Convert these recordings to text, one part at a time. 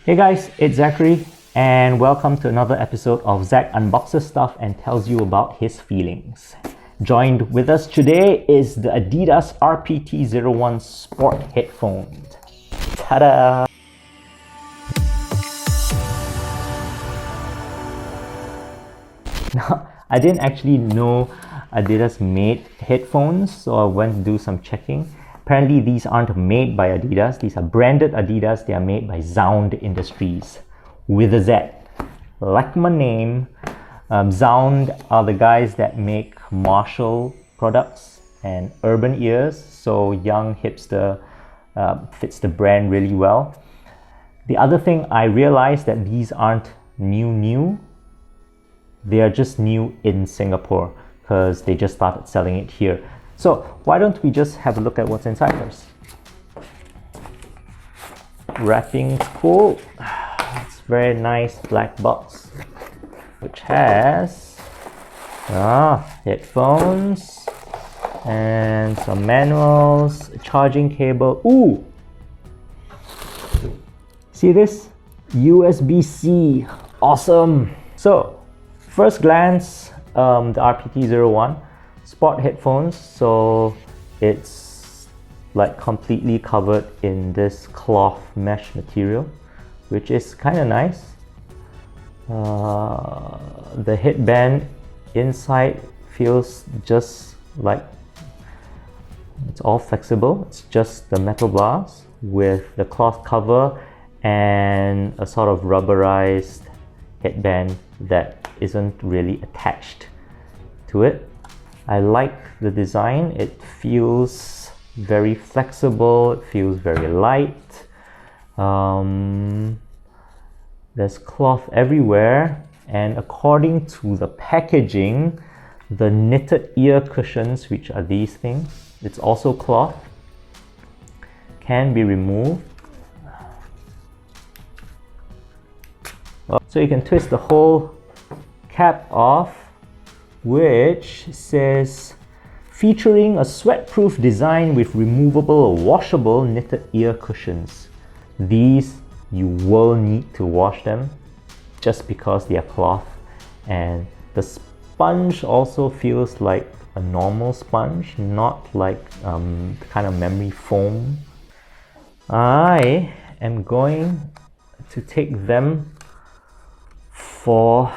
Hey guys, it's Zachary and welcome to another episode of Zach Unboxes Stuff and Tells You About His Feelings. Joined with us today is the Adidas RPT-01 Sport Headphones. Ta-da! Now, I didn't actually know Adidas made headphones, so I went to do some checking. Apparently these aren't made by Adidas, these are branded Adidas, they are made by Zound Industries with a Z. Like my name, Zound are the guys that make Marshall products and urban ears, so young hipster fits the brand really well. The other thing I realized that these aren't new, they are just new in Singapore because they just started selling it here. So why don't we just have a look at what's inside first. Wrapping's cool. It's a very nice black box which has headphones and some manuals, a charging cable. Ooh! See this? USB-C. Awesome! So first glance, the RPT-01 Sport headphones, so it's like completely covered in this cloth mesh material, which is kind of nice. The headband inside feels just like it's all flexible. It's just the metal bars with the cloth cover and a sort of rubberized headband that isn't really attached to it. I like the design. It feels very flexible, it feels very light. There's cloth everywhere, and according to the packaging, the knitted ear cushions, which are these things, it's also cloth, can be removed. So you can twist the whole cap off, which says featuring a sweat-proof design with removable or washable knitted ear cushions. These you will need to wash them just because they are cloth, and the sponge also feels like a normal sponge, not like the kind of memory foam. I am going to take them for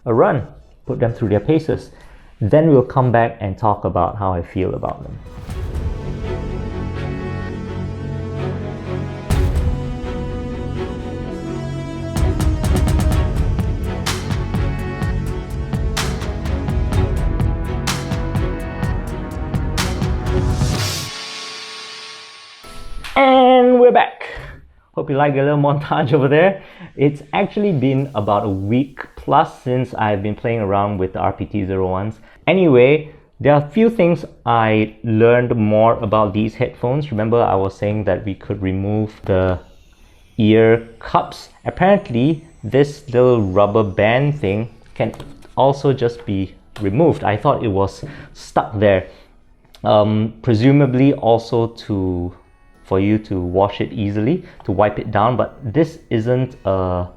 a run. Put them through their paces. Then we'll come back and talk about how I feel about them. And we're back. Hope you like a little montage over there. It's actually been about a week plus since I've been playing around with the RPT-01s. Anyway, there are a few things I learned more about these headphones. Remember, I was saying that we could remove the ear cups. Apparently, this little rubber band thing can also just be removed. I thought it was stuck there. Presumably also for you to wash it easily, to wipe it down, but this isn't a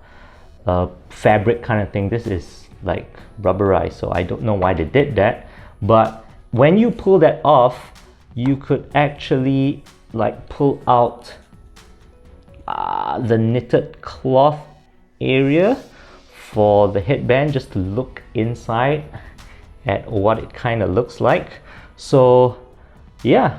fabric kind of thing. This is like rubberized, so I don't know why they did that. But when you pull that off, you could actually like pull out the knitted cloth area for the headband, just to look inside at what it kind of looks like. So yeah,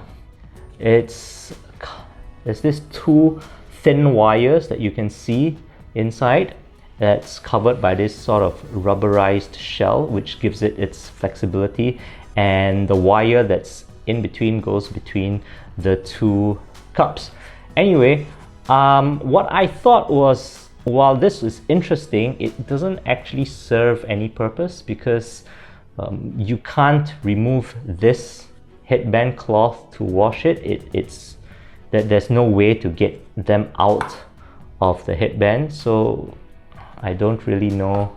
there's these two thin wires that you can see inside that's covered by this sort of rubberized shell, which gives it its flexibility, and the wire that's in between goes between the two cups. Anyway, what I thought was, while this is interesting, it doesn't actually serve any purpose because you can't remove this headband cloth to wash it. There's no way to get them out of the headband, so I don't really know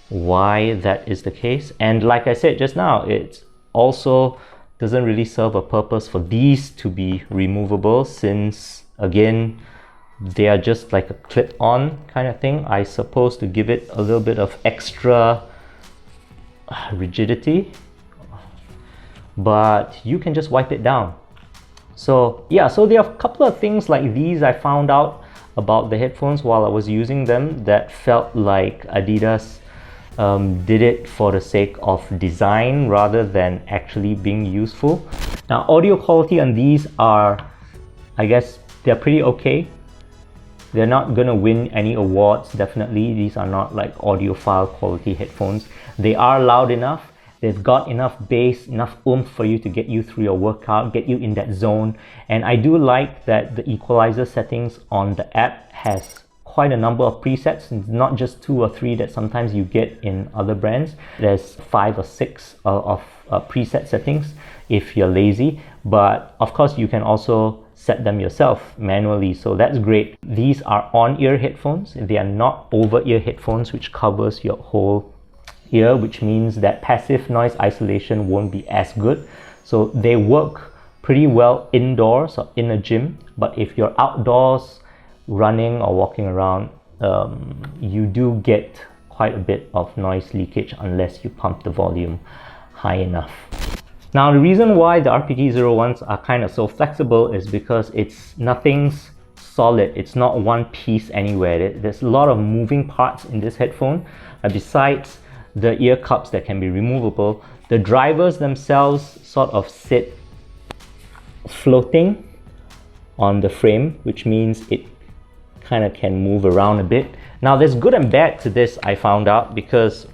why that is the case. And like I said just now, it also doesn't really serve a purpose for these to be removable, since again They are just like a clip-on kind of thing, I suppose, to give it a little bit of extra rigidity, but you can just wipe it down. So yeah, so there are a couple of things like these I found out about the headphones while I was using them that felt like Adidas did it for the sake of design rather than actually being useful. Now, audio quality on these are, I guess, they're pretty okay. They're not gonna win any awards, definitely. These are not like audiophile quality headphones. They are loud enough. They've got enough bass, enough oomph for you to get you through your workout, get you in that zone. And I do like that the equalizer settings on the app has quite a number of presets. It's not just 2 or 3 that sometimes you get in other brands. There's 5 or 6 of preset settings if you're lazy. But of course, you can also set them yourself manually, so that's great. These are on-ear headphones. They are not over-ear headphones, which covers your whole ear, which means that passive noise isolation won't be as good. So they work pretty well indoors or in a gym, but if you're outdoors running or walking around, you do get quite a bit of noise leakage unless you pump the volume high enough. Now, the reason why the RPT-01s are kind of so flexible is because nothing's solid. It's not one piece anywhere. There's a lot of moving parts in this headphone. Besides the ear cups that can be removable, the drivers themselves sort of sit floating on the frame, which means it kind of can move around a bit. Now, there's good and bad to this, I found out, because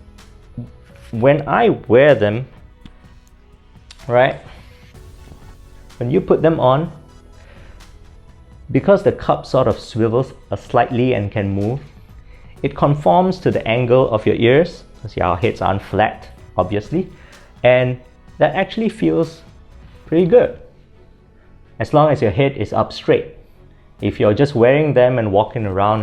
when I wear them, right, when you put them on, because the cup sort of swivels slightly and can move, it conforms to the angle of your ears. See, our heads aren't flat, obviously, and that actually feels pretty good as long as your head is up straight. If you're just wearing them and walking around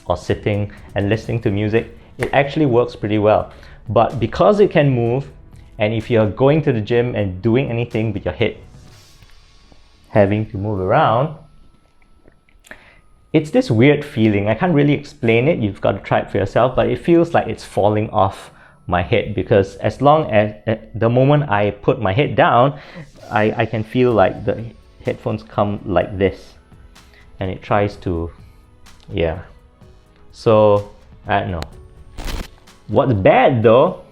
or sitting and listening to music, it actually works pretty well. But because it can move, and if you're going to the gym and doing anything with your head having to move around, it's this weird feeling. I can't really explain it. You've got to try it for yourself, but it feels like it's falling off my head, because as long as the moment I put my head down, I can feel like the headphones come like this and it tries to, yeah. So I don't know. What's bad though,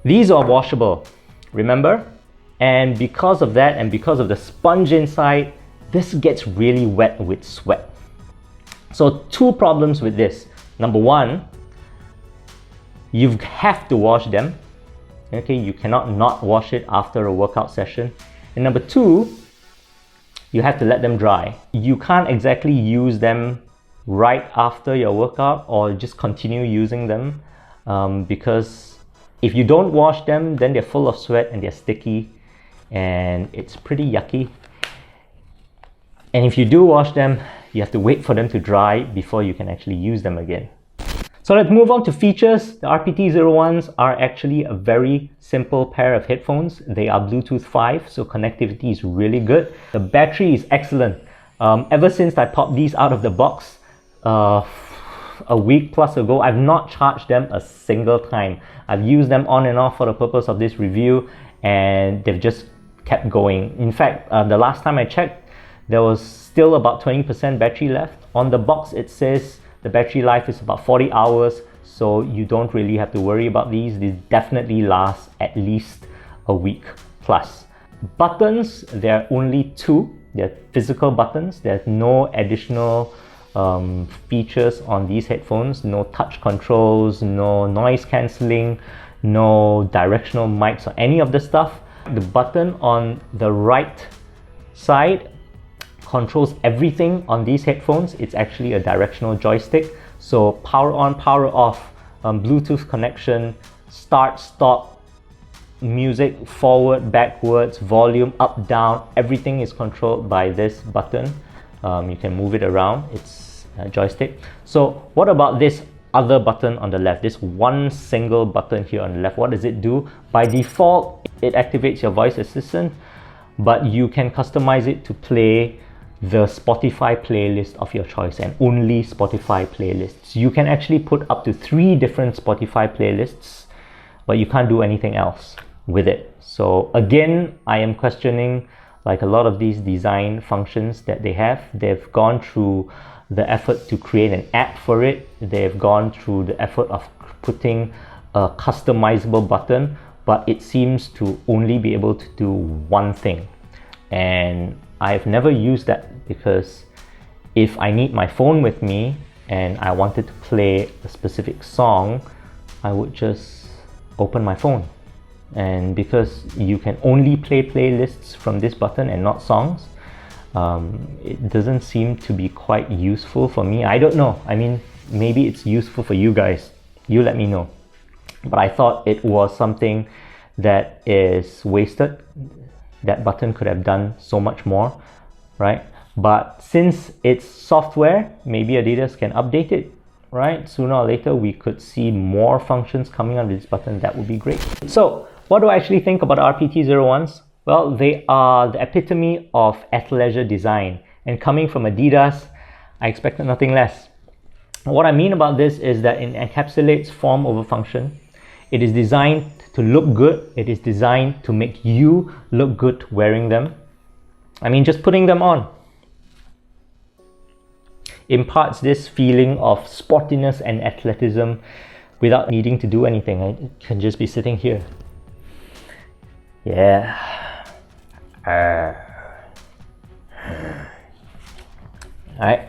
these are washable, remember? And because of that, and because of the sponge inside, this gets really wet with sweat. So 2 problems with this. Number 1, you have to wash them. Okay, you cannot not wash it after a workout session. And number 2, you have to let them dry. You can't exactly use them right after your workout or just continue using them because if you don't wash them, then they're full of sweat and they're sticky and it's pretty yucky. And if you do wash them, you have to wait for them to dry before you can actually use them again. So let's move on to features. The RPT-01s are actually a very simple pair of headphones. They are Bluetooth 5, so connectivity is really good. The battery is excellent. Ever since I popped these out of the box a week plus ago, I've not charged them a single time. I've used them on and off for the purpose of this review, and they've just kept going. In fact, the last time I checked, there was still about 20% battery left. On the box, it says the battery life is about 40 hours, so you don't really have to worry about these. These definitely last at least a week plus. Buttons, there are only 2. They're physical buttons. There's no additional features on these headphones. No touch controls, no noise cancelling, no directional mics or any of the stuff. The button on the right side controls everything on these headphones. It's actually a directional joystick. So power on, power off, Bluetooth connection, start, stop, music, forward, backwards, volume, up, down, everything is controlled by this button. You can move it around, it's a joystick. So what about this other button on the left, this one single button here on the left? What does it do? By default, it activates your voice assistant, but you can customize it to play the Spotify playlist of your choice and only Spotify playlists. You can actually put up to 3 different Spotify playlists, but you can't do anything else with it. So again, I am questioning like a lot of these design functions that they have. They've gone through the effort to create an app for it. They've gone through the effort of putting a customizable button, but it seems to only be able to do one thing. And I've never used that, because if I need my phone with me and I wanted to play a specific song, I would just open my phone. And because you can only play playlists from this button and not songs, it doesn't seem to be quite useful for me. I don't know. I mean, maybe it's useful for you guys. You let me know. But I thought it was something that is wasted. That button could have done so much more, right? But since it's software, maybe Adidas can update it, right? Sooner or later, we could see more functions coming out of this button. That would be great. So what do I actually think about RPT-01s? Well, they are the epitome of athleisure design. And coming from Adidas, I expected nothing less. What I mean about this is that it encapsulates form over function. It is designed to look good. It is designed to make you look good wearing them. I mean, just putting them on imparts this feeling of sportiness and athleticism without needing to do anything. I can just be sitting here. Yeah. Alright.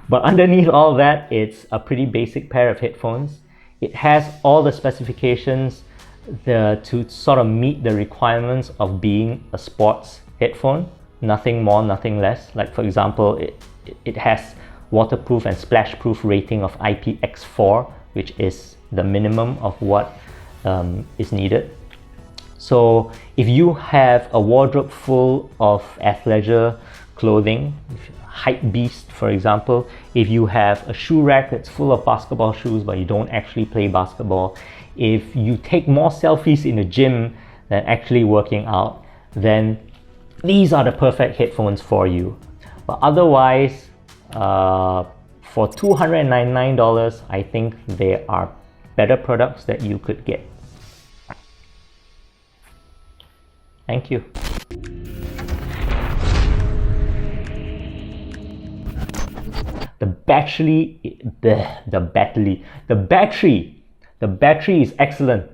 But underneath all that, it's a pretty basic pair of headphones. It has all the specifications to sort of meet the requirements of being a sports headphone. Nothing more, nothing less. Like for example, it has waterproof and splash-proof rating of IPX4, which is the minimum of what is needed. So if you have a wardrobe full of athleisure clothing, hype beast for example, if you have a shoe rack that's full of basketball shoes but you don't actually play basketball, if you take more selfies in the gym than actually working out, then these are the perfect headphones for you. But otherwise, for $299, I think they are better products that you could get. Thank you. The battery is excellent.